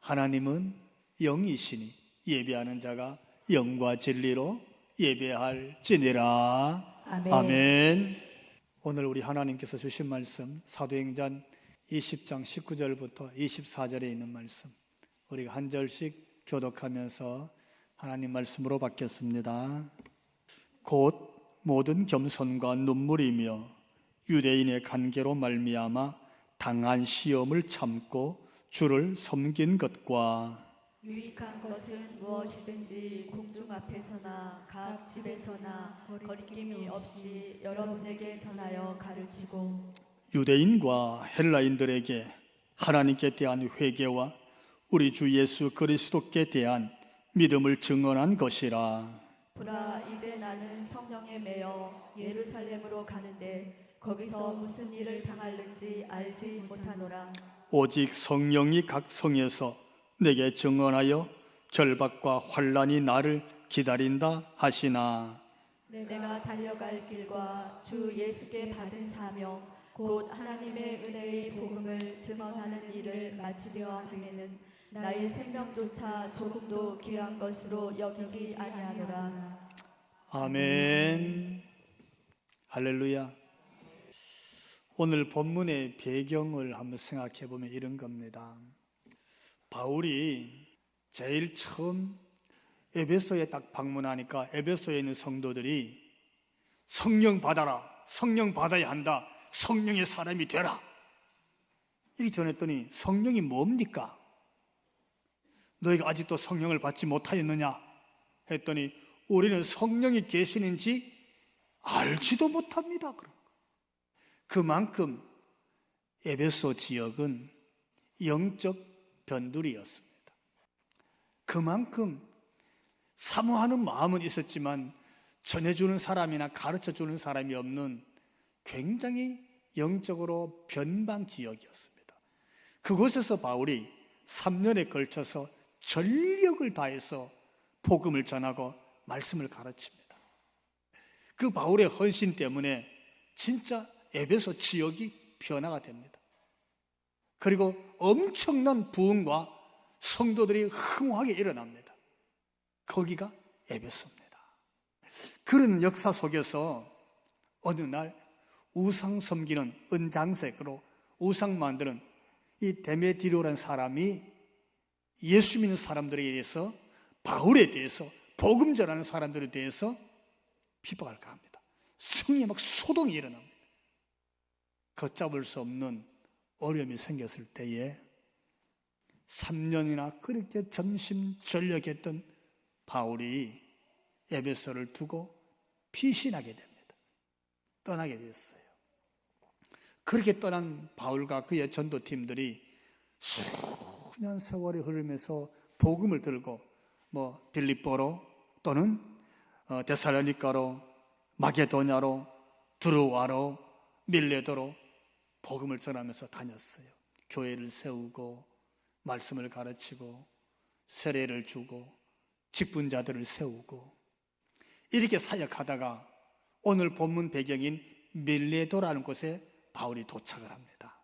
하나님은 영이시니 예배하는 자가 영과 진리로 예배할지니라. 아멘. 아멘. 오늘 우리 하나님께서 주신 말씀 사도행전 20장 19절부터 24절에 있는 말씀, 우리가 한 절씩 교독하면서 하나님 말씀으로 받겠습니다. 곧 모든 겸손과 눈물이며 유대인의 관계로 말미암아 당한 시험을 참고 주를 섬긴 것과 유익한 것은 무엇이든지 공중 앞에서나 각 집에서나 거리낌이 없이 여러분에게 전하여 가르치고 유대인과 헬라인들에게 하나님께 대한 회개와 우리 주 예수 그리스도께 대한 믿음을 증언한 것이라. 보라, 이제 나는 성령에 매여 예루살렘으로 가는데 거기서 무슨 일을 당할는지 알지 못하노라. 오직 성령이 각 성에서 내게 증언하여 결박과 환난이 나를 기다린다 하시나. 내가 달려갈 길과 주 예수께 받은 사명 곧 하나님의 은혜의 복음을 증언하는 일을 마치려 하면은 나의 생명조차 조금도 귀한 것으로 여기지 아니하노라. 아멘. 할렐루야. 오늘 본문의 배경을 한번 생각해 보면 이런 겁니다. 바울이 제일 처음 에베소에 딱 방문하니까 에베소에 있는 성도들이 성령 받아라, 성령 받아야 한다, 성령의 사람이 되라, 이렇게 전했더니 성령이 뭡니까? 너희가 아직도 성령을 받지 못하였느냐 했더니 우리는 성령이 계시는지 알지도 못합니다. 그만큼 에베소 지역은 영적 변두리였습니다. 그만큼 사모하는 마음은 있었지만 전해주는 사람이나 가르쳐주는 사람이 없는 굉장히 영적으로 변방 지역이었습니다. 그곳에서 바울이 3년에 걸쳐서 전력을 다해서 복음을 전하고 말씀을 가르칩니다. 그 바울의 헌신 때문에 진짜 에베소 지역이 변화가 됩니다. 그리고 엄청난 부흥과 성도들이 흥하게 일어납니다. 거기가 에베소입니다. 그런 역사 속에서 어느 날 우상 섬기는 은장색으로 우상 만드는 이 데메디로라는 사람이 예수 믿는 사람들에 대해서, 바울에 대해서, 복음 전하는 사람들에 대해서 비박을 가합니다. 성에 막 소동이 일어납니다. 걷잡을 수 없는 어려움이 생겼을 때에 3년이나 그렇게 전심전력했던 바울이 에베소를 두고 피신하게 됩니다. 떠나게 됐어요. 그렇게 떠난 바울과 그의 전도팀들이 수년 세월이 흐르면서 복음을 들고 빌립보로 또는 데살로니가로, 마게도냐로, 드로아로, 밀레도로 복음을 전하면서 다녔어요. 교회를 세우고 말씀을 가르치고 세례를 주고 직분자들을 세우고 이렇게 사역하다가 오늘 본문 배경인 밀레도라는 곳에 바울이 도착을 합니다.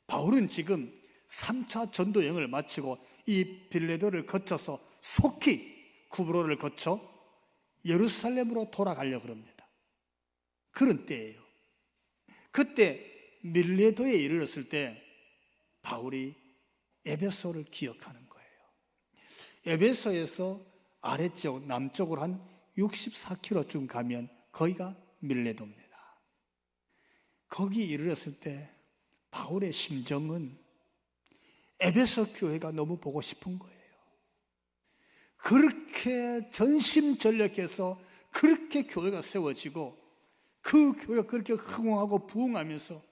바울은 지금 3차 전도 여행을 마치고 이 빌레도를 거쳐서 속히 구브로를 거쳐 예루살렘으로 돌아가려고 합니다. 그런 때예요. 그때 밀레도에 이르렀을 때 바울이 에베소를 기억하는 거예요. 에베소에서 아래쪽 남쪽으로 한 64km쯤 가면 거기가 밀레도입니다. 거기 이르렀을 때 바울의 심정은 에베소 교회가 너무 보고 싶은 거예요. 그렇게 전심전력해서 그렇게 교회가 세워지고 그 교회가 그렇게 흥황하고 부흥하면서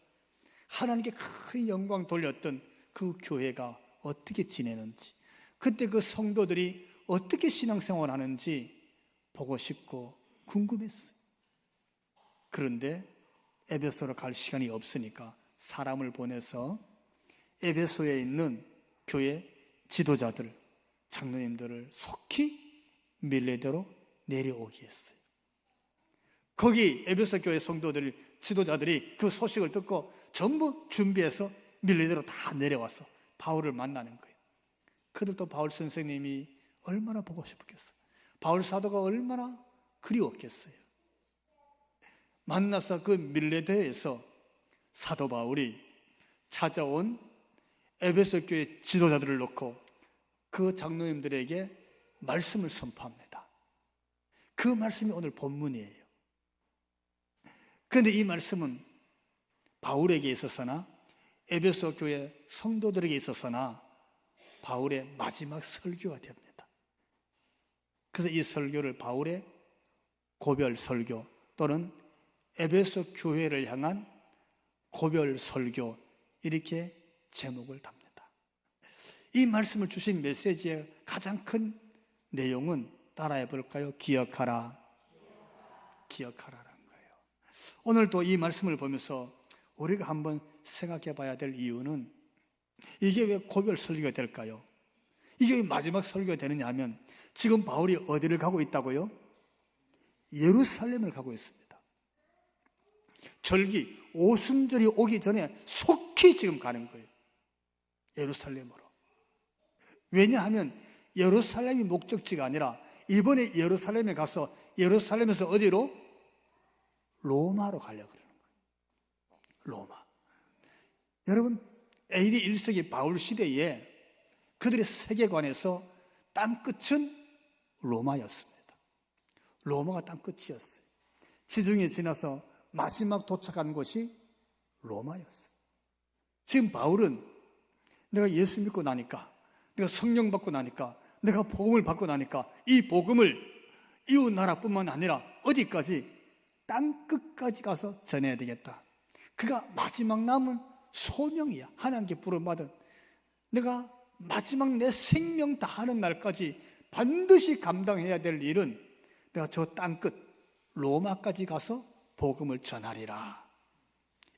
하나님께 큰 영광 돌렸던 그 교회가 어떻게 지내는지, 그때 그 성도들이 어떻게 신앙생활 하는지 보고 싶고 궁금했어요. 그런데 에베소로 갈 시간이 없으니까 사람을 보내서 에베소에 있는 교회 지도자들, 장로님들을 속히 밀레도로 내려오게 했어요. 거기 에베소 교회 성도들, 지도자들이 그 소식을 듣고 전부 준비해서 밀레도로 다 내려와서 바울을 만나는 거예요. 그들도 바울 선생님이 얼마나 보고 싶었겠어요. 바울 사도가 얼마나 그리웠겠어요. 만나서 그 밀레드에서 사도 바울이 찾아온 에베소 교회 지도자들을 놓고 그 장로님들에게 말씀을 선포합니다. 그 말씀이 오늘 본문이에요. 그런데 이 말씀은 바울에게 있어서나 에베소 교회 성도들에게 있어서나 바울의 마지막 설교가 됩니다. 그래서 이 설교를 바울의 고별 설교 또는 에베소 교회를 향한 고별 설교 이렇게 제목을 답니다. 이 말씀을 주신 메시지의 가장 큰 내용은 따라해 볼까요? 기억하라. 기억하라라는 거예요. 오늘도 이 말씀을 보면서 우리가 한번 생각해 봐야 될 이유는 이게 왜 고별 설교가 될까요? 이게 왜 마지막 설교가 되느냐 하면 지금 바울이 어디를 가고 있다고요? 예루살렘을 가고 있습니다. 절기, 오순절이 오기 전에 속히 지금 가는 거예요. 예루살렘으로. 왜냐하면 예루살렘이 목적지가 아니라 이번에 예루살렘에 가서 예루살렘에서 어디로? 로마로 가려고 그러는 거예요. 로마. 여러분, AD 1세기 바울 시대에 그들의 세계관에서 땅끝은 로마였습니다. 로마가 땅끝이었어요. 지중해 지나서 마지막 도착한 곳이 로마였어요. 지금 바울은 내가 예수 믿고 나니까, 내가 성령 받고 나니까, 내가 복음을 받고 나니까 이 복음을 이웃 나라뿐만 아니라 어디까지? 땅끝까지 가서 전해야 되겠다. 그가 마지막 남은 소명이야. 하나님께 부름받은 내가 마지막 내 생명 다하는 날까지 반드시 감당해야 될 일은 내가 저 땅끝 로마까지 가서 복음을 전하리라.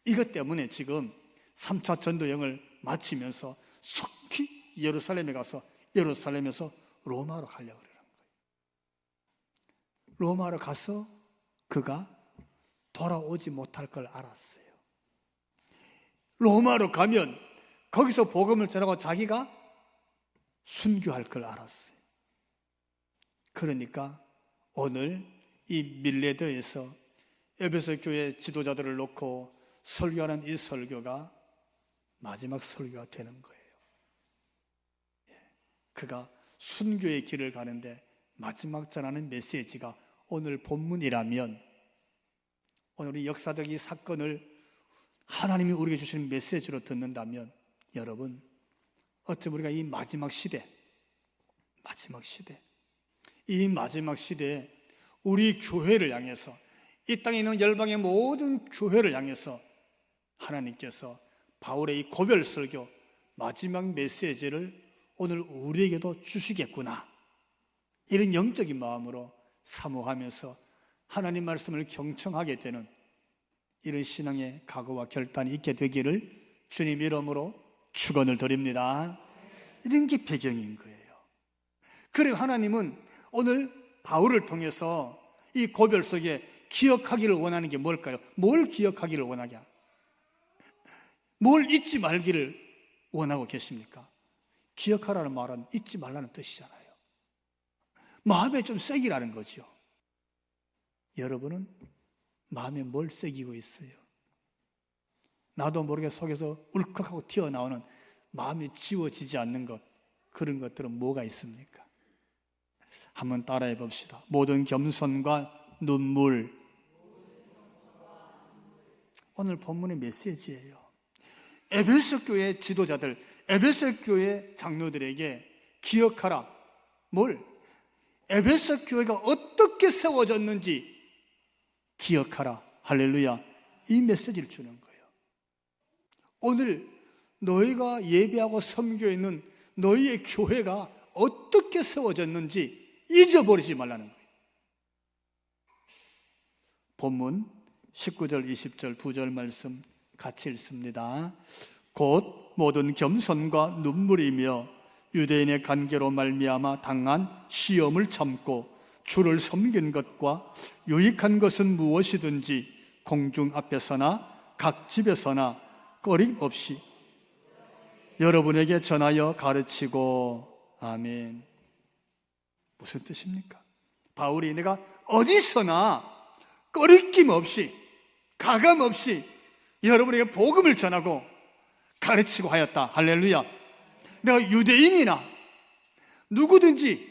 이것 때문에 지금 3차 전도여행을 마치면서 속히 예루살렘에 가서 예루살렘에서 로마로 가려고 그러는 거예요. 로마로 가서 그가 돌아오지 못할 걸 알았어요. 로마로 가면 거기서 복음을 전하고 자기가 순교할 걸 알았어요. 그러니까 오늘 이 밀레드에서 에베소 교회 지도자들을 놓고 설교하는 이 설교가 마지막 설교가 되는 거예요. 그가 순교의 길을 가는데 마지막 전하는 메시지가 오늘 본문이라면, 오늘 이 역사적 이 사건을 하나님이 우리에게 주시는 메시지로 듣는다면, 여러분, 어쩌면 우리가 이 마지막 시대, 이 마지막 시대에 우리 교회를 향해서, 이 땅에 있는 열방의 모든 교회를 향해서 하나님께서 바울의 이 고별 설교 마지막 메시지를 오늘 우리에게도 주시겠구나, 이런 영적인 마음으로 사모하면서 하나님 말씀을 경청하게 되는 이런 신앙의 각오와 결단이 있게 되기를 주님 이름으로 축원을 드립니다. 이런 게 배경인 거예요. 그래서 하나님은 오늘 바울을 통해서 이 고별 속에 기억하기를 원하는 게 뭘까요? 뭘 기억하기를 원하냐? 뭘 잊지 말기를 원하고 계십니까? 기억하라는 말은 잊지 말라는 뜻이잖아요. 마음에 좀 새기라는 거죠. 여러분은 마음에 뭘 새기고 있어요? 나도 모르게 속에서 울컥하고 튀어나오는 마음이 지워지지 않는 것, 그런 것들은 뭐가 있습니까? 한번 따라해 봅시다. 모든 겸손과 눈물. 오늘 본문의 메시지예요. 에베소 교회 지도자들, 에베소 교회 장로들에게 기억하라. 뭘? 에베소 교회가 어떻게 세워졌는지 기억하라. 할렐루야. 이 메시지를 주는 거예요. 오늘 너희가 예배하고 섬기고 있는 너희의 교회가 어떻게 세워졌는지 잊어버리지 말라는 거예요. 본문 19절 20절 두 절 말씀 같이 읽습니다. 곧 모든 겸손과 눈물이며 유대인의 관계로 말미암아 당한 시험을 참고 주를 섬긴 것과 유익한 것은 무엇이든지 공중 앞에서나 각 집에서나 꺼림없이 여러분에게 전하여 가르치고, 아멘. 무슨 뜻입니까? 바울이 내가 어디서나 꺼리낌 없이 가감 없이 여러분에게 복음을 전하고 가르치고 하였다. 할렐루야. 내가 유대인이나 누구든지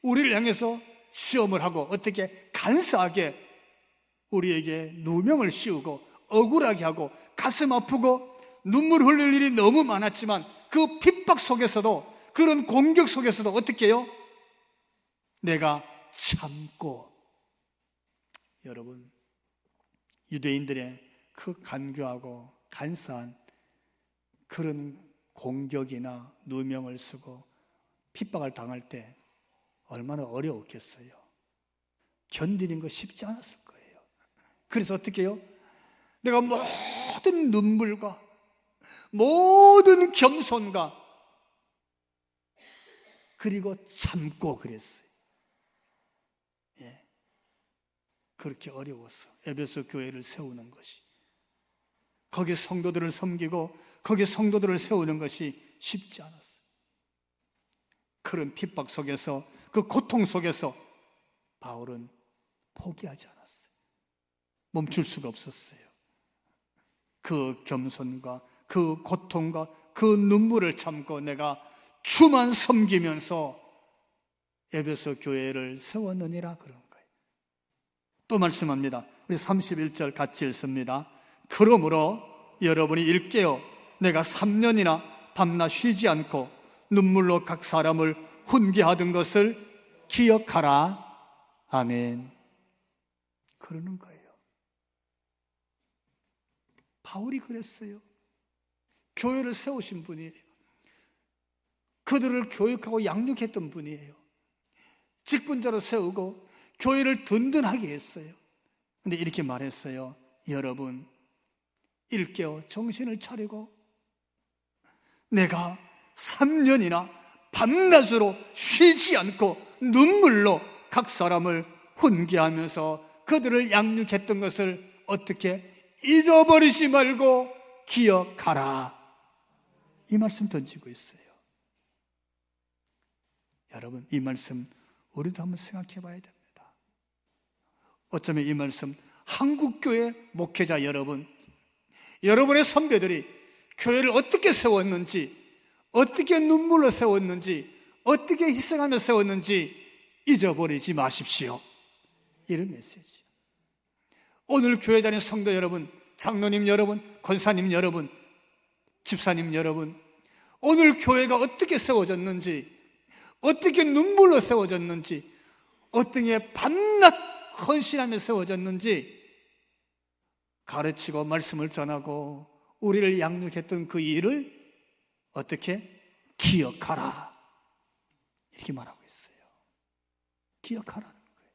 우리를 향해서 시험을 하고 어떻게 간사하게 우리에게 누명을 씌우고 억울하게 하고 가슴 아프고 눈물 흘릴 일이 너무 많았지만 그 핍박 속에서도 그런 공격 속에서도 어떻게 해요? 내가 참고. 여러분, 유대인들의 그 간교하고 간사한 그런 공격이나 누명을 쓰고 핍박을 당할 때 얼마나 어려웠겠어요. 견디는 거 쉽지 않았을 거예요. 그래서 어떻게 해요? 내가 모든 눈물과 모든 겸손과 그리고 참고 그랬어요. 예. 그렇게 어려웠어. 에베소 교회를 세우는 것이. 거기 성도들을 섬기고 거기 성도들을 세우는 것이 쉽지 않았어요. 그런 핍박 속에서 그 고통 속에서 바울은 포기하지 않았어요. 멈출 수가 없었어요. 그 겸손과 그 고통과 그 눈물을 참고 내가 주만 섬기면서 에베소 교회를 세웠느니라 그런 거예요. 또 말씀합니다. 우리 31절 같이 읽습니다. 그러므로 여러분이 일깨어 내가 3년이나 밤낮 쉬지 않고 눈물로 각 사람을 훈계하던 것을 기억하라. 아멘. 그러는 거예요. 바울이 그랬어요. 교회를 세우신 분이에요. 그들을 교육하고 양육했던 분이에요. 직분자로 세우고 교회를 든든하게 했어요. 근데 이렇게 말했어요. 여러분, 일깨어 정신을 차리고 내가 3년이나 밤낮으로 쉬지 않고 눈물로 각 사람을 훈계하면서 그들을 양육했던 것을 어떻게 잊어버리지 말고 기억하라. 이 말씀 던지고 있어요. 여러분, 이 말씀 우리도 한번 생각해 봐야 됩니다. 어쩌면 이 말씀 한국교회 목회자 여러분, 여러분의 선배들이 교회를 어떻게 세웠는지, 어떻게 눈물로 세웠는지, 어떻게 희생하며 세웠는지 잊어버리지 마십시오. 이런 메시지. 오늘 교회 다니는 성도 여러분, 장로님 여러분, 권사님 여러분, 집사님 여러분, 오늘 교회가 어떻게 세워졌는지, 어떻게 눈물로 세워졌는지, 어떻게 밤낮 헌신하며 세워졌는지 가르치고 말씀을 전하고 우리를 양육했던 그 일을 어떻게 기억하라. 이렇게 말하고 있어요. 기억하라는 거예요.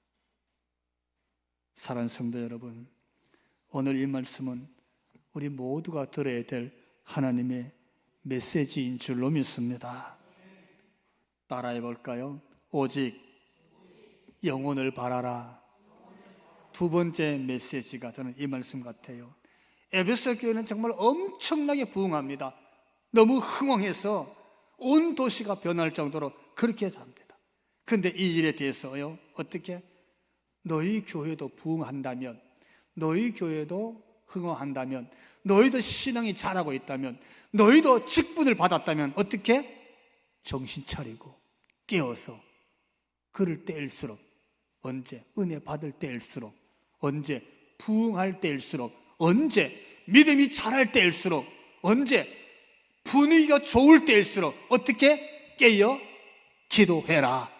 사랑하는 성도 여러분, 오늘 이 말씀은 우리 모두가 들어야 될 하나님의 메시지인 줄로 믿습니다. 따라해 볼까요? 오직 영혼을 바라라. 두 번째 메시지가 저는 이 말씀 같아요. 에베소 교회는 정말 엄청나게 부흥합니다. 너무 흥왕해서 온 도시가 변할 정도로 그렇게 잡니다. 그런데 이 일에 대해서요, 어떻게? 너희 교회도 부흥한다면, 너희 교회도 흥왕한다면, 너희도 신앙이 자라고 있다면, 너희도 직분을 받았다면 어떻게? 정신 차리고 깨어서 그럴 때일수록, 언제? 은혜 받을 때일수록, 언제? 부흥할 때일수록, 언제? 믿음이 자랄 때일수록, 언제? 분위기가 좋을 때일수록 어떻게? 깨어 기도해라.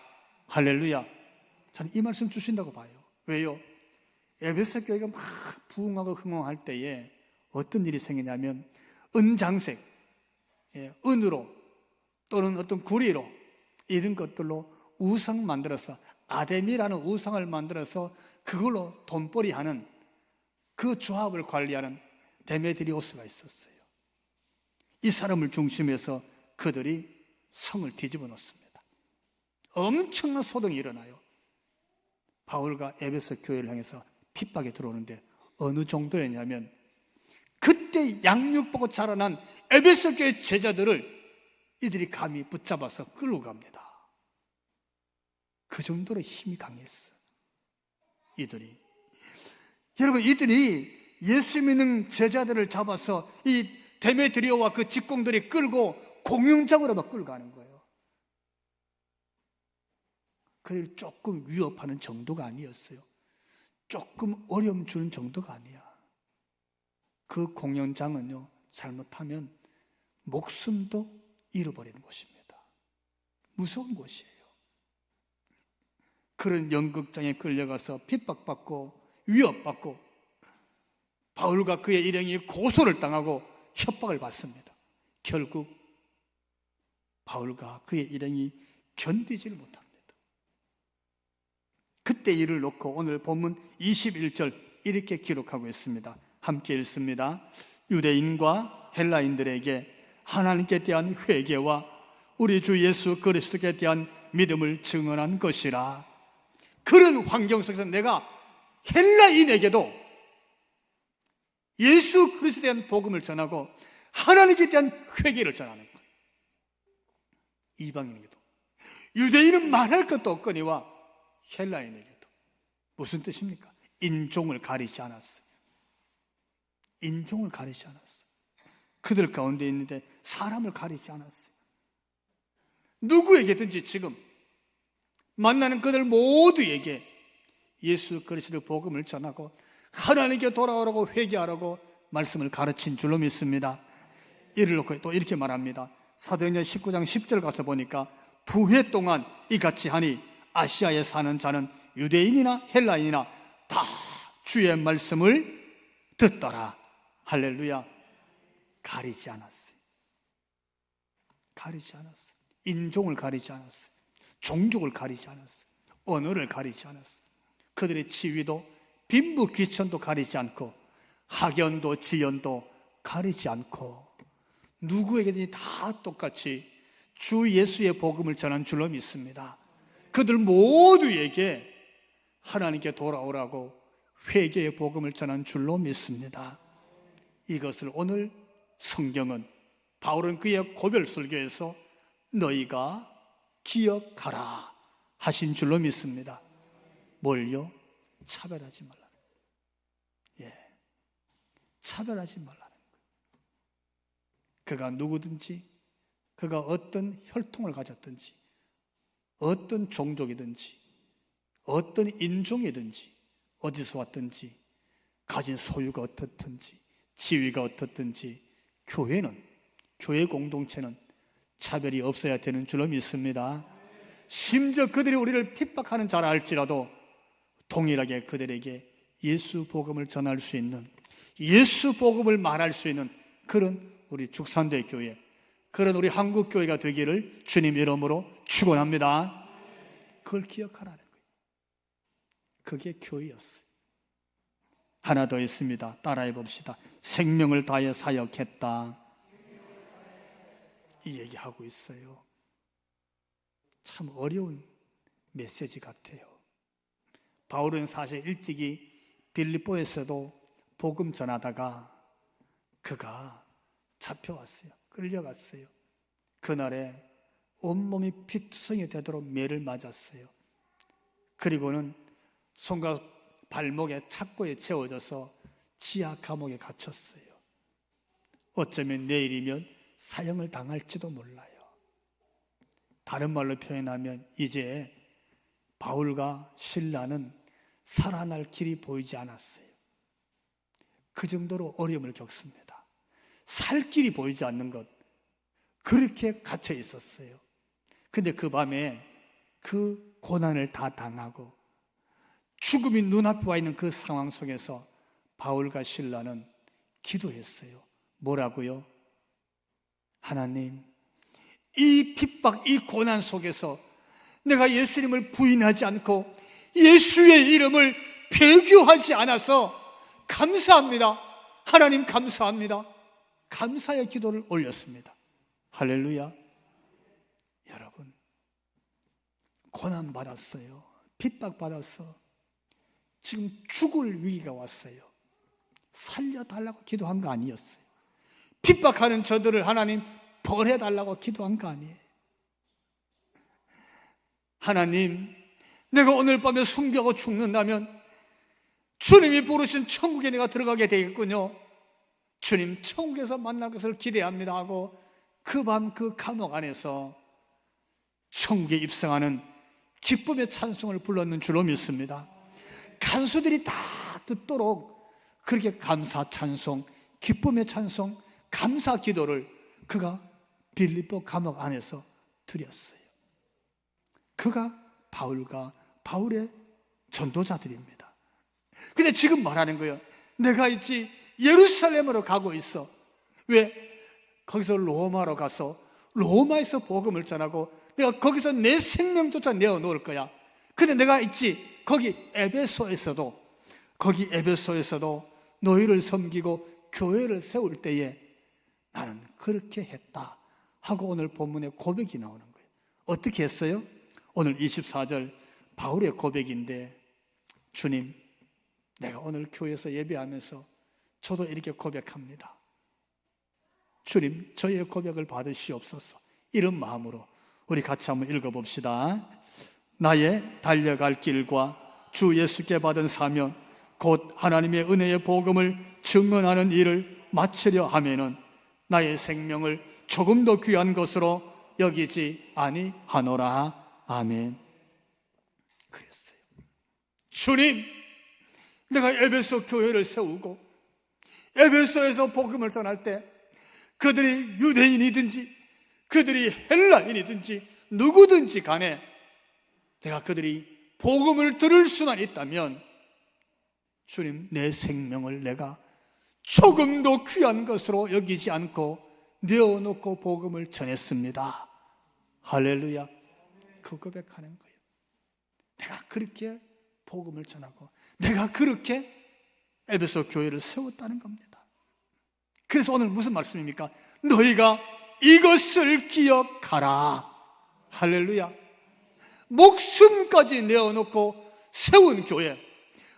할렐루야. 저는 이 말씀 주신다고 봐요. 왜요? 에베소 교회가 막 부흥하고 흥황할 때에 어떤 일이 생기냐면 은장색, 은으로 또는 어떤 구리로 이런 것들로 우상 만들어서, 아데미라는 우상을 만들어서 그걸로 돈벌이 하는, 그 조합을 관리하는 데메드리오스가 있었어요. 이 사람을 중심해서 그들이 성을 뒤집어 놓습니다. 엄청난 소동이 일어나요. 바울과 에베소 교회를 향해서 핍박이 들어오는데 어느 정도였냐면, 그때 양육받고 자라난 에베소 교회 제자들을 이들이 감히 붙잡아서 끌고 갑니다. 그 정도로 힘이 강했어. 이들이, 여러분, 이들이 예수 믿는 제자들을 잡아서 이 데메드리오와 그 직공들이 끌고 공영장으로 막 끌고 가는 거예요. 그들 조금 위협하는 정도가 아니었어요. 조금 어려움 주는 정도가 아니야. 그 공연장은요, 잘못하면 목숨도 잃어버리는 곳입니다. 무서운 곳이에요. 그런 연극장에 끌려가서 핍박받고 위협받고 바울과 그의 일행이 고소를 당하고 협박을 받습니다. 결국 바울과 그의 일행이 견디지를 못합니다. 그때 일을 놓고 오늘 본문 21절 이렇게 기록하고 있습니다. 함께 읽습니다. 유대인과 헬라인들에게 하나님께 대한 회개와 우리 주 예수 그리스도께 대한 믿음을 증언한 것이라. 그런 환경 속에서 내가 헬라인에게도 예수 그리스도에 대한 복음을 전하고 하나님께 대한 회개를 전하는 거예요. 이방인에게도. 유대인은 말할 것도 없거니와 헬라인에게도. 무슨 뜻입니까? 인종을 가리지 않았어요. 인종을 가리지 않았어요. 그들 가운데 있는데 사람을 가리지 않았어요. 누구에게든지 지금 만나는 그들 모두에게 예수 그리스도 복음을 전하고 하나님께 돌아오라고 회개하라고 말씀을 가르친 줄로 믿습니다. 이를 놓고 또 이렇게 말합니다. 사도행전 19장 10절 가서 보니까 2해 동안 이같이 하니 아시아에 사는 자는 유대인이나 헬라인이나 다 주의 말씀을 듣더라. 할렐루야. 가리지 않았어요. 가리지 않았어요. 인종을 가리지 않았어요. 종족을 가리지 않았어요. 언어를 가리지 않았어요. 그들의 지위도 빈부 귀천도 가리지 않고 학연도 지연도 가리지 않고 누구에게든지 다 똑같이 주 예수의 복음을 전한 줄로 믿습니다. 그들 모두에게 하나님께 돌아오라고 회개의 복음을 전한 줄로 믿습니다. 이것을 오늘 성경은 바울은 그의 고별 설교에서 너희가 기억하라 하신 줄로 믿습니다. 뭘요? 차별하지 말라는 거예요. 차별하지 말라는 거예요. 그가 누구든지, 그가 어떤 혈통을 가졌든지, 어떤 종족이든지, 어떤 인종이든지, 어디서 왔든지, 가진 소유가 어떻든지, 지위가 어떻든지, 교회 공동체는 차별이 없어야 되는 줄로 믿습니다. 심지어 그들이 우리를 핍박하는 자라 할지라도 동일하게 그들에게 예수 복음을 전할 수 있는, 예수 복음을 말할 수 있는 그런 우리 죽산대 교회, 그런 우리 한국 교회가 되기를 주님 이름으로 축원합니다. 그걸 기억하라는 거예요. 그게 교회였어요. 하나 더 있습니다. 따라해 봅시다. 생명을 다해 사역했다. 이 얘기하고 있어요. 참 어려운 메시지 같아요. 바울은 사실 일찍이 빌립보에서도 복음 전하다가 그가 잡혀왔어요. 끌려갔어요. 그날에 온몸이 피투성이 되도록 매를 맞았어요. 그리고는 손과 발목에 착고에 채워져서 지하 감옥에 갇혔어요. 어쩌면 내일이면 사형을 당할지도 몰라요. 다른 말로 표현하면 이제 바울과 실라는 살아날 길이 보이지 않았어요. 그 정도로 어려움을 겪습니다. 살 길이 보이지 않는 것, 그렇게 갇혀 있었어요. 근데 그 밤에 그 고난을 다 당하고 죽음이 눈앞에 와 있는 그 상황 속에서 바울과 실라는 기도했어요. 뭐라고요? 하나님, 이 핍박, 이 고난 속에서 내가 예수님을 부인하지 않고 예수의 이름을 배교하지 않아서 감사합니다. 하나님 감사합니다. 감사의 기도를 올렸습니다. 할렐루야. 여러분, 고난 받았어요. 핍박 받았어. 지금 죽을 위기가 왔어요. 살려달라고 기도한 거 아니었어요. 핍박하는 저들을 하나님 벌해달라고 기도한 거 아니에요. 하나님, 내가 오늘 밤에 순교하고 죽는다면 주님이 부르신 천국에 내가 들어가게 되겠군요. 주님 천국에서 만날 것을 기대합니다 하고 그 밤 그 감옥 안에서 천국에 입성하는 기쁨의 찬송을 불렀는 줄로 믿습니다. 간수들이 다 듣도록 그렇게 감사 찬송, 기쁨의 찬송, 감사 기도를 그가 빌립보 감옥 안에서 드렸어요. 그가 바울과 바울의 전도자들입니다. 근데 지금 말하는 거예요. 내가 있지 예루살렘으로 가고 있어. 왜? 거기서 로마로 가서 로마에서 복음을 전하고 내가 거기서 내 생명조차 내어놓을 거야. 근데 내가 있지 거기 에베소에서도 너희를 섬기고 교회를 세울 때에 나는 그렇게 했다 하고 오늘 본문에 고백이 나오는 거예요. 어떻게 했어요? 오늘 24절 바울의 고백인데, 주님, 내가 오늘 교회에서 예배하면서 저도 이렇게 고백합니다. 주님, 저의 고백을 받으시옵소서. 이런 마음으로 우리 같이 한번 읽어봅시다. 나의 달려갈 길과 주 예수께 받은 사명 곧 하나님의 은혜의 복음을 증언하는 일을 마치려 하면은 나의 생명을 조금 더 귀한 것으로 여기지 아니하노라. 아멘. 그랬어요. 주님, 내가 에베소 교회를 세우고 에베소에서 복음을 전할 때 그들이 유대인이든지 그들이 헬라인이든지 누구든지 간에 내가 그들이 복음을 들을 수만 있다면 주님, 내 생명을 내가 조금 더 귀한 것으로 여기지 않고 내어놓고 복음을 전했습니다. 할렐루야. 그 고백하는 거예요. 내가 그렇게 복음을 전하고 내가 그렇게 에베소 교회를 세웠다는 겁니다. 그래서 오늘 무슨 말씀입니까? 너희가 이것을 기억하라. 할렐루야. 목숨까지 내어놓고 세운 교회,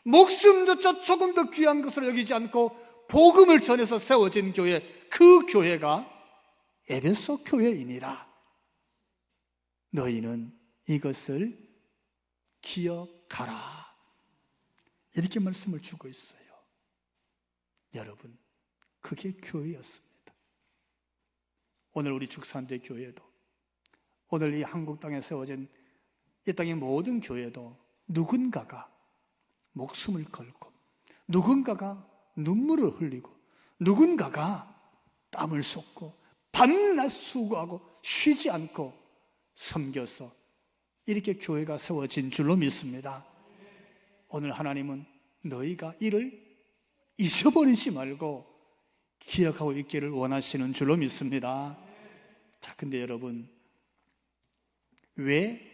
목숨조차 조금 더 귀한 것으로 여기지 않고 복음을 전해서 세워진 교회, 그 교회가 에베소 교회이니라. 너희는 이것을 기억하라. 이렇게 말씀을 주고 있어요. 여러분, 그게 교회였습니다. 오늘 우리 죽산대 교회도, 오늘 이 한국 땅에 세워진 이 땅의 모든 교회도 누군가가 목숨을 걸고 누군가가 눈물을 흘리고 누군가가 땀을 쏟고 밤낮 수고하고 쉬지 않고 섬겨서 이렇게 교회가 세워진 줄로 믿습니다. 오늘 하나님은 너희가 이를 잊어버리지 말고 기억하고 있기를 원하시는 줄로 믿습니다. 자, 근데 여러분, 왜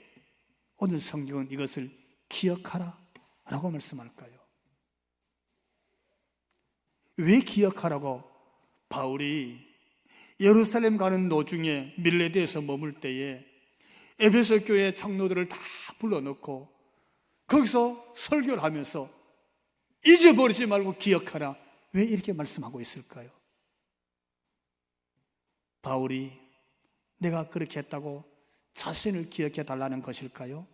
오늘 성경은 이것을 기억하라 라고 말씀할까요? 왜 기억하라고 바울이 예루살렘 가는 도중에 밀레드에서 머물 때에 에베소 교회 장로들을 다 불러놓고 거기서 설교를 하면서 잊어버리지 말고 기억하라, 왜 이렇게 말씀하고 있을까요? 바울이 내가 그렇게 했다고 자신을 기억해 달라는 것일까요?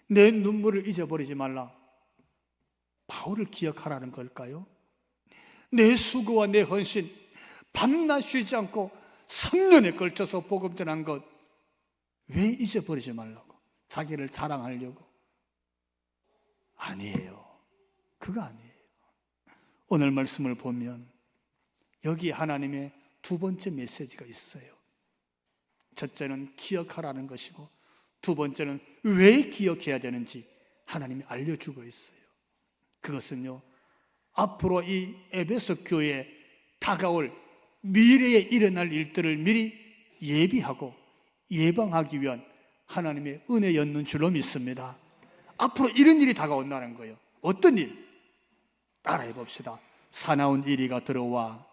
내 눈물을 잊어버리지 말라, 바울을 기억하라는 걸까요? 내 수고와 내 헌신, 밤낮 쉬지 않고 3년에 걸쳐서 복음 전한 것 왜 잊어버리지 말라고, 자기를 자랑하려고? 아니에요. 그거 아니에요. 오늘 말씀을 보면 여기 하나님의 두 번째 메시지가 있어요. 첫째는 기억하라는 것이고 두 번째는 왜 기억해야 되는지 하나님이 알려주고 있어요. 그것은요, 앞으로 이 에베소 교회에 다가올 미래에 일어날 일들을 미리 예비하고 예방하기 위한 하나님의 은혜였는 줄로 믿습니다. 앞으로 이런 일이 다가온다는 거예요. 어떤 일? 따라해 봅시다. 사나운 이리가 들어와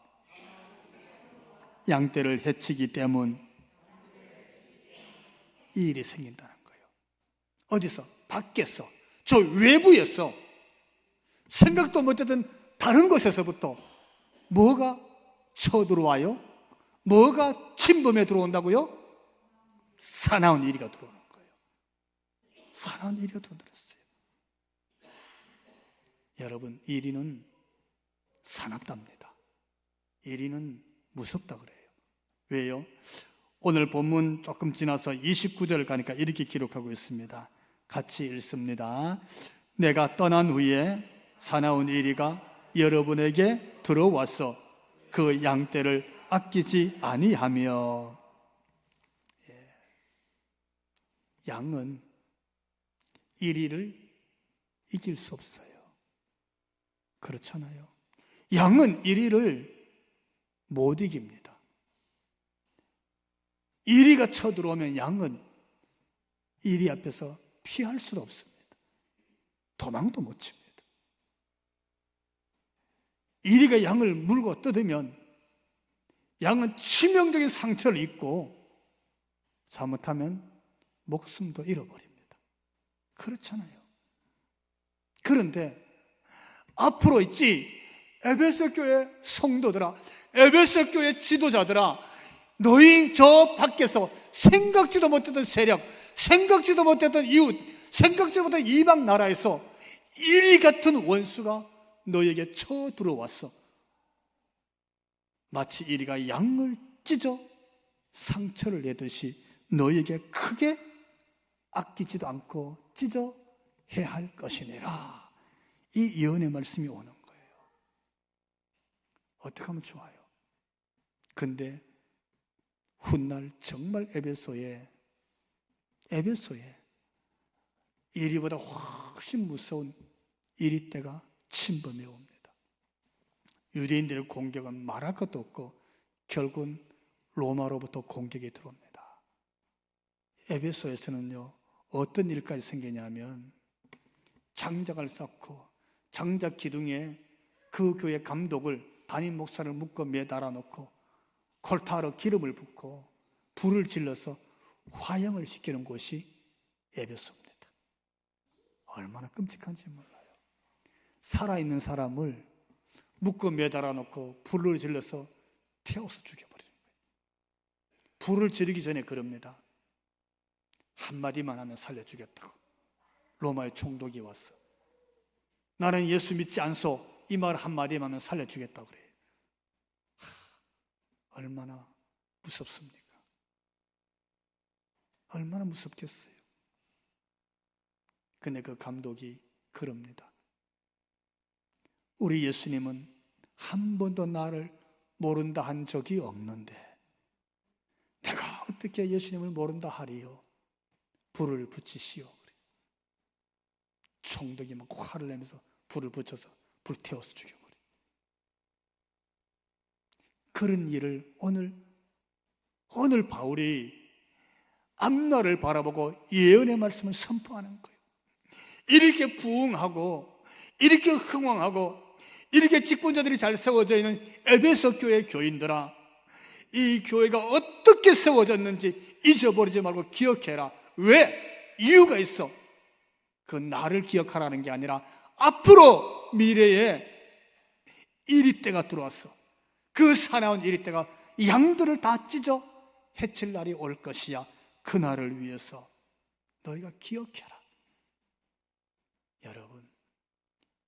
양떼를 해치기 때문 이 일이 생긴다는 거예요. 어디서? 밖에서, 저 외부에서, 생각도 못했던 다른 곳에서부터 뭐가 쳐들어와요? 뭐가 침범해 들어온다고요? 사나운 이리가 들어오는 거예요. 사나운 이리가 더 늘었어요. 여러분, 이리는 사납답니다. 이리는 무섭다 그래요. 왜요? 오늘 본문 조금 지나서 29절 가니까 이렇게 기록하고 있습니다. 같이 읽습니다. 내가 떠난 후에 사나운 이리가 여러분에게 들어와서 그 양떼를 아끼지 아니하며. 양은 이리를 이길 수 없어요. 그렇잖아요. 양은 이리를 못 이깁니다. 이리가 쳐들어오면 양은 이리 앞에서 피할 수도 없습니다. 도망도 못 칩니다. 이리가 양을 물고 뜯으면 양은 치명적인 상처를 입고 잘못하면 목숨도 잃어버립니다. 그렇잖아요. 그런데 앞으로 있지, 에베소 교회 성도들아, 에베소 교회 지도자들아, 너희 저 밖에서 생각지도 못했던 세력, 생각지도 못했던 이웃, 생각지도 못했던 이방 나라에서 이리 같은 원수가 너에게 쳐 들어왔어. 마치 이리가 양을 찢어 상처를 내듯이 너에게 크게 아끼지도 않고 찢어 해할 것이니라. 이 예언의 말씀이 오는 거예요. 어떻게 하면 좋아요? 근데 훗날 정말 에베소에 이리보다 훨씬 무서운 이리 때가 침범해 옵니다. 유대인들의 공격은 말할 것도 없고 결국은 로마로부터 공격이 들어옵니다. 에베소에서는요, 어떤 일까지 생기냐면 장작을 쌓고 장작 기둥에 그 교회 감독을, 담임 목사를 묶어 매달아 놓고 콜타로 기름을 붓고 불을 질러서 화형을 시키는 곳이 에베소입니다. 얼마나 끔찍한지 몰라요. 살아있는 사람을 묶어 매달아 놓고 불을 질러서 태워서 죽여버리는 거예요. 불을 지르기 전에 그럽니다. 한마디만 하면 살려주겠다고. 로마의 총독이 왔어. 나는 예수 믿지 않소. 이 말 한마디만 하면 살려주겠다고 그래요. 얼마나 무섭습니까? 얼마나 무섭겠어요. 근데 그 감독이 그럽니다. 우리 예수님은 한 번도 나를 모른다 한 적이 없는데 내가 어떻게 예수님을 모른다 하리요? 불을 붙이시오. 총독이 막 화를 내면서 불을 붙여서 불태워서 죽여버려. 그런 일을 오늘 바울이 앞날을 바라보고 예언의 말씀을 선포하는 거예요. 이렇게 부흥하고 이렇게 흥왕하고 이렇게 직분자들이 잘 세워져 있는 에베소 교회 교인들아, 이 교회가 어떻게 세워졌는지 잊어버리지 말고 기억해라. 왜? 이유가 있어. 그 나를 기억하라는 게 아니라 앞으로 미래에 이리 때가 들어왔어. 그 사나운 이리 때가 양들을 다 찢어 해칠 날이 올 것이야. 그 날을 위해서 너희가 기억해라. 여러분,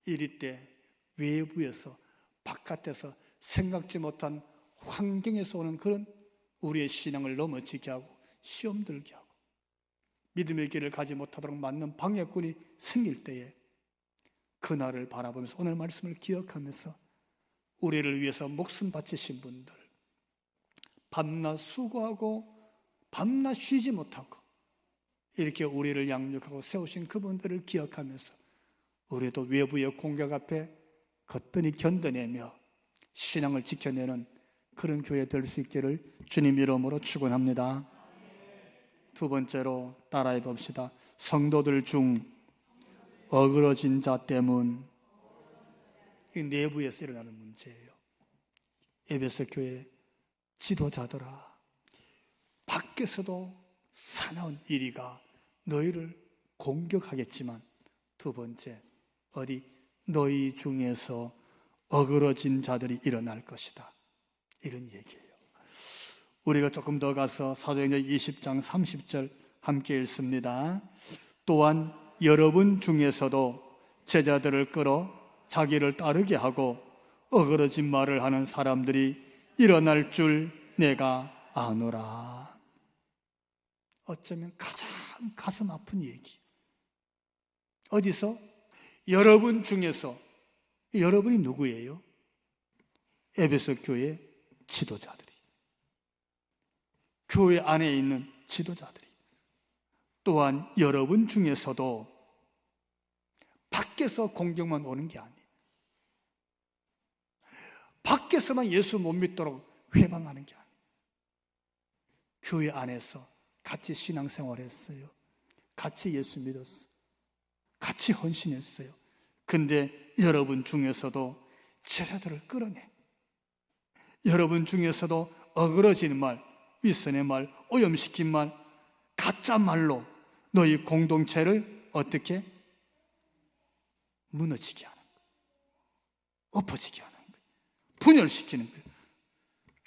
이리 때 외부에서 바깥에서 생각지 못한 환경에서 오는 그런 우리의 신앙을 넘어지게 하고 시험 들게 하고 믿음의 길을 가지 못하도록 맞는 방해꾼이 생길 때에 그날을 바라보면서 오늘 말씀을 기억하면서 우리를 위해서 목숨 바치신 분들, 밤낮 수고하고 밤낮 쉬지 못하고 이렇게 우리를 양육하고 세우신 그분들을 기억하면서 우리도 외부의 공격 앞에 거뜬히 견뎌내며 신앙을 지켜내는 그런 교회 될 수 있기를 주님 이름으로 축원합니다. 두 번째로 따라해 봅시다. 성도들 중 어그러진 자 때문. 이 내부에서 일어나는 문제예요. 에베소 교회 지도자들아, 밖에서도 사나운 이리가 너희를 공격하겠지만 두 번째, 어디 너희 중에서 어그러진 자들이 일어날 것이다. 이런 얘기예요. 우리가 조금 더 가서 사도행전 20장 30절 함께 읽습니다. 또한 여러분 중에서도 제자들을 끌어 자기를 따르게 하고 어그러진 말을 하는 사람들이 일어날 줄 내가 아노라. 어쩌면 가장 가슴 아픈 얘기. 어디서? 여러분 중에서. 여러분이 누구예요? 에베소 교회 지도자들이, 교회 안에 있는 지도자들이, 또한 여러분 중에서도 밖에서 공격만 오는 게 아니에요. 밖에서만 예수 못 믿도록 회방하는 게 아니에요. 교회 안에서 같이 신앙생활 했어요. 같이 예수 믿었어요. 같이 헌신했어요. 근데 여러분 중에서도 제자들을 끌어내. 여러분 중에서도 어그러지는 말, 윗선의 말, 오염시킨 말, 가짜 말로 너희 공동체를 어떻게 무너지게 하는 거예요. 엎어지게 하는 거예요. 분열시키는 거예요.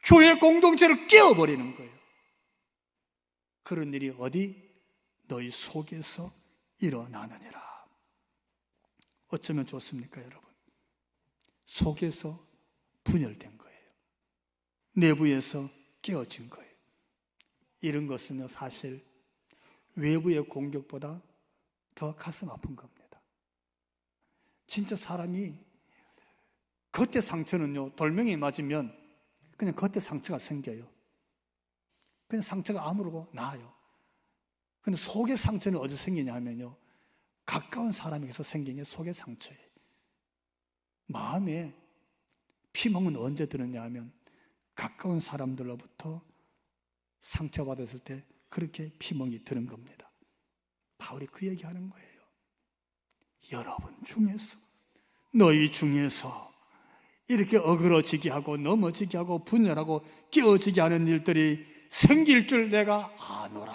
교회 공동체를 깨어버리는 거예요. 그런 일이 어디? 너희 속에서 일어나느니라. 어쩌면 좋습니까, 여러분? 속에서 분열된 거예요. 내부에서 깨어진 거예요. 이런 것은 사실 외부의 공격보다 더 가슴 아픈 겁니다. 진짜 사람이 겉에 상처는요, 돌멩이 맞으면 그냥 겉에 상처가 생겨요. 그냥 상처가 아무렇고 나아요. 근데 속의 상처는 어디서 생기냐 하면요, 가까운 사람에게서 생긴 게 속의 상처예요. 마음에 피멍은 언제 드느냐 하면 가까운 사람들로부터 상처받았을 때 그렇게 피멍이 드는 겁니다. 바울이 그 얘기하는 거예요. 여러분 중에서, 너희 중에서 이렇게 어그러지게 하고 넘어지게 하고 분열하고 끼어지게 하는 일들이 생길 줄 내가 아노라.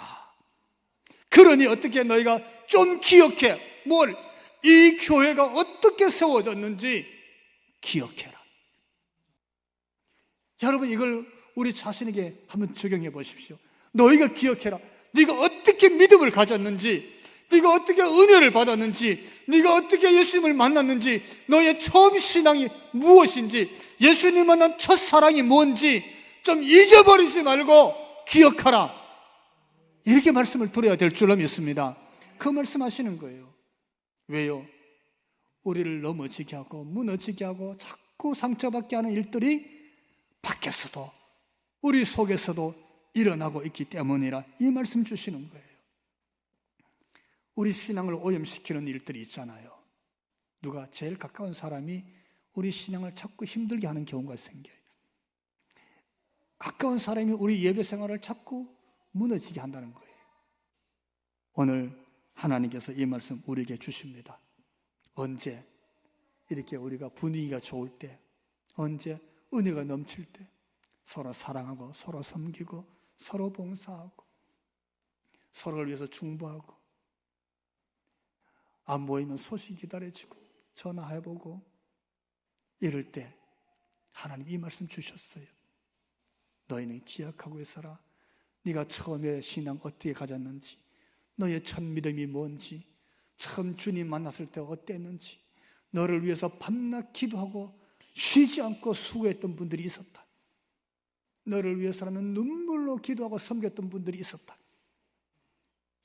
그러니 어떻게 너희가 좀 기억해. 뭘? 이 교회가 어떻게 세워졌는지 기억해라. 여러분, 이걸 우리 자신에게 한번 적용해 보십시오. 너희가 기억해라. 네가 어떻게 믿음을 가졌는지, 네가 어떻게 은혜를 받았는지, 네가 어떻게 예수님을 만났는지, 너의 처음 신앙이 무엇인지, 예수님 만난 첫사랑이 뭔지 좀 잊어버리지 말고 기억하라. 이렇게 말씀을 드려야 될 줄로 믿습니다. 그 말씀하시는 거예요. 왜요? 우리를 넘어지게 하고 무너지게 하고 자꾸 상처받게 하는 일들이 밖에서도 우리 속에서도 일어나고 있기 때문이라 이 말씀 주시는 거예요. 우리 신앙을 오염시키는 일들이 있잖아요. 누가 제일 가까운 사람이 우리 신앙을 자꾸 힘들게 하는 경우가 생겨요. 가까운 사람이 우리 예배 생활을 자꾸 무너지게 한다는 거예요. 오늘 하나님께서 이 말씀 우리에게 주십니다. 언제 이렇게 우리가 분위기가 좋을 때, 언제 은혜가 넘칠 때 서로 사랑하고 서로 섬기고 서로 봉사하고 서로를 위해서 중보하고 안 보이면 소식 기다려주고 전화해보고 이럴 때 하나님 이 말씀 주셨어요. 너희는 기억하고 있어라. 네가 처음에 신앙 어떻게 가졌는지, 너의 첫 믿음이 뭔지, 처음 주님 만났을 때 어땠는지, 너를 위해서 밤낮 기도하고 쉬지 않고 수고했던 분들이 있었다. 너를 위해서라면 눈물로 기도하고 섬겼던 분들이 있었다.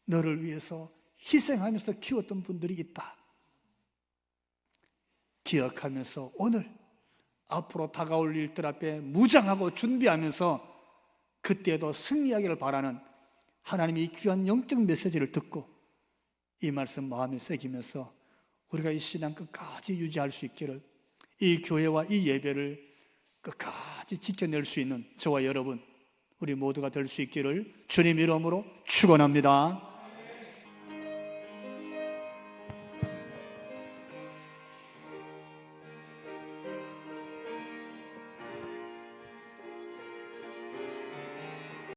너를 위해서 희생하면서 키웠던 분들이 있다. 기억하면서 오늘 앞으로 다가올 일들 앞에 무장하고 준비하면서 그때도 승리하기를 바라는 하나님의 귀한 영적 메시지를 듣고 이 말씀 마음에 새기면서 우리가 이 신앙 끝까지 유지할 수 있기를, 이 교회와 이 예배를 끝까지 지켜낼 수 있는 저와 여러분 우리 모두가 될 수 있기를 주님 이름으로 축원합니다.